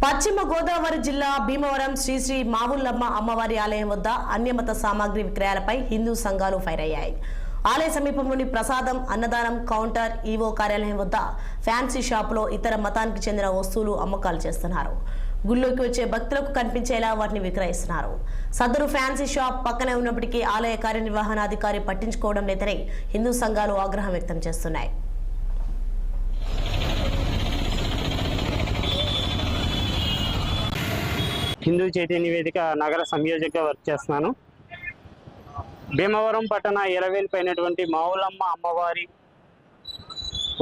పశ్చిమ గోదావరి జిల్లా భీమవరం శ్రీ శ్రీ మావుల్లమ్మ అమ్మవారి ఆలయం వద్ద అన్యమత సామాగ్రి విక్రయాలపై హిందూ సంఘాలు ఫైర్ అయ్యాయి. ఆలయ సమీపంలోని ప్రసాదం అన్నదానం కౌంటర్ ఈవో కార్యాలయం వద్ద ఫ్యాన్సీ షాపులో ఇతర మతానికి చెందిన వస్తువులు అమ్మకాలు చేస్తున్నారు. గుళ్ళోకి వచ్చే భక్తులకు కనిపించేలా వాటిని విక్రయిస్తున్నారు. సదరు ఫ్యాన్సీ షాప్ పక్కనే ఉన్నప్పటికీ ఆలయ కార్యనిర్వహణాధికారి పట్టించుకోవడం లేదని హిందూ సంఘాలు ఆగ్రహం వ్యక్తం చేస్తున్నాయి. హిందూ చైతన్య వేదిక నగర సంయోజకగా వర్క్ చేస్తున్నాను. భీమవరం పట్టణ ఇలవేల్పైనటువంటి మావులమ్మ అమ్మవారి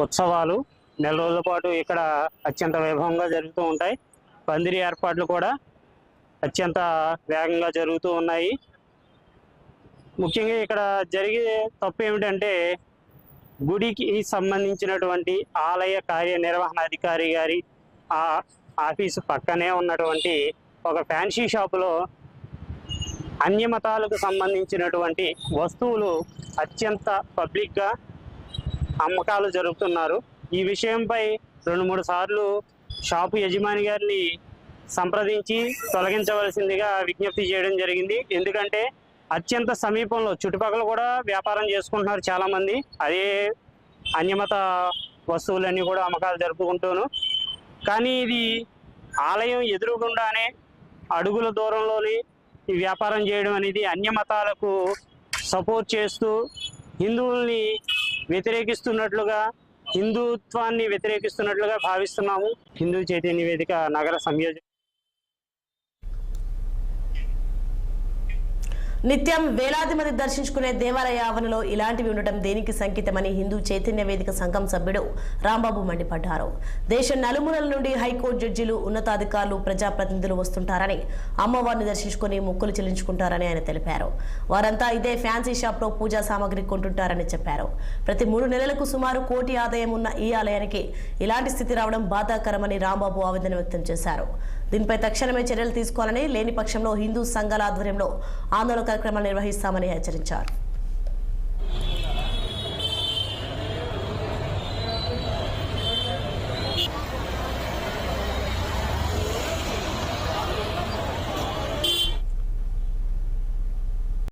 ఉత్సవాలు నెల రోజుల పాటు ఇక్కడ అత్యంత వైభవంగా జరుగుతూ ఉంటాయి. పందిరి ఏర్పాట్లు కూడా అత్యంత వేగంగా జరుగుతూ ఉన్నాయి. ముఖ్యంగా ఇక్కడ జరిగే తప్పు ఏమిటంటే గుడికి సంబంధించినటువంటి ఆలయ కార్యనిర్వహణాధికారి గారి ఆఫీసు పక్కనే ఉన్నటువంటి ఒక ఫ్యాన్సీ షాపులో అన్య మతాలకు సంబంధించినటువంటి వస్తువులు అత్యంత పబ్లిక్గా అమ్మకాలు జరుపుతున్నారు. ఈ విషయంపై 2-3 సార్లు షాపు యజమాని గారిని సంప్రదించి తొలగించవలసిందిగా విజ్ఞప్తి చేయడం జరిగింది. ఎందుకంటే అత్యంత సమీపంలో చుట్టుపక్కల కూడా వ్యాపారం చేసుకుంటున్నారు చాలామంది. అదే అన్యమత వస్తువులన్నీ కూడా అమ్మకాలు జరుపుకుంటూను. కానీ ఇది ఆలయం ఎదురుగుండానే అడుగుల దూరంలోనే ఈ వ్యాపారం చేయడం అనేది అన్య మతాలకు సపోర్ట్ చేస్తూ హిందువుల్ని వ్యతిరేకిస్తున్నట్లుగా, హిందుత్వాన్ని వ్యతిరేకిస్తున్నట్లుగా భావిస్తున్నాము. హిందూ చైతన్య వేదిక నగర సంయోజక నిత్యం వేలాది మంది దర్శించుకునే దేవాలయ ఆవరణలో ఇలాంటివి ఉండటం దేనికి సంకేతమని హిందూ చైతన్య వేదిక సంఘం సభ్యుడు రాంబాబు మండిపడ్డారు. దేశం నలుమూలల నుండి హైకోర్టు జడ్జీలు, ఉన్నతాధికారులు, ప్రజాప్రతినిధులు వస్తుంటారని, అమ్మవారిని దర్శించుకుని మొక్కులు చెల్లించుకుంటారని ఆయన తెలిపారు. వారంతా ఇదే ఫ్యాన్సీ షాప్లో పూజా సామాగ్రి కొంటుంటారని చెప్పారు. ప్రతి 3 నెలలకు సుమారు 1 కోటి ఆదాయం ఉన్న ఈ ఆలయానికి ఇలాంటి స్థితి రావడం బాధాకరమని రాంబాబు ఆవేదన వ్యక్తం చేశారు. దీనిపై తక్షణమే చర్యలు తీసుకోవాలని, లేని పక్షంలో హిందూ సంఘాల ఆధ్వర్యంలో ఆందోళన కార్యక్రమాలు నిర్వహిస్తామని హెచ్చరించారు.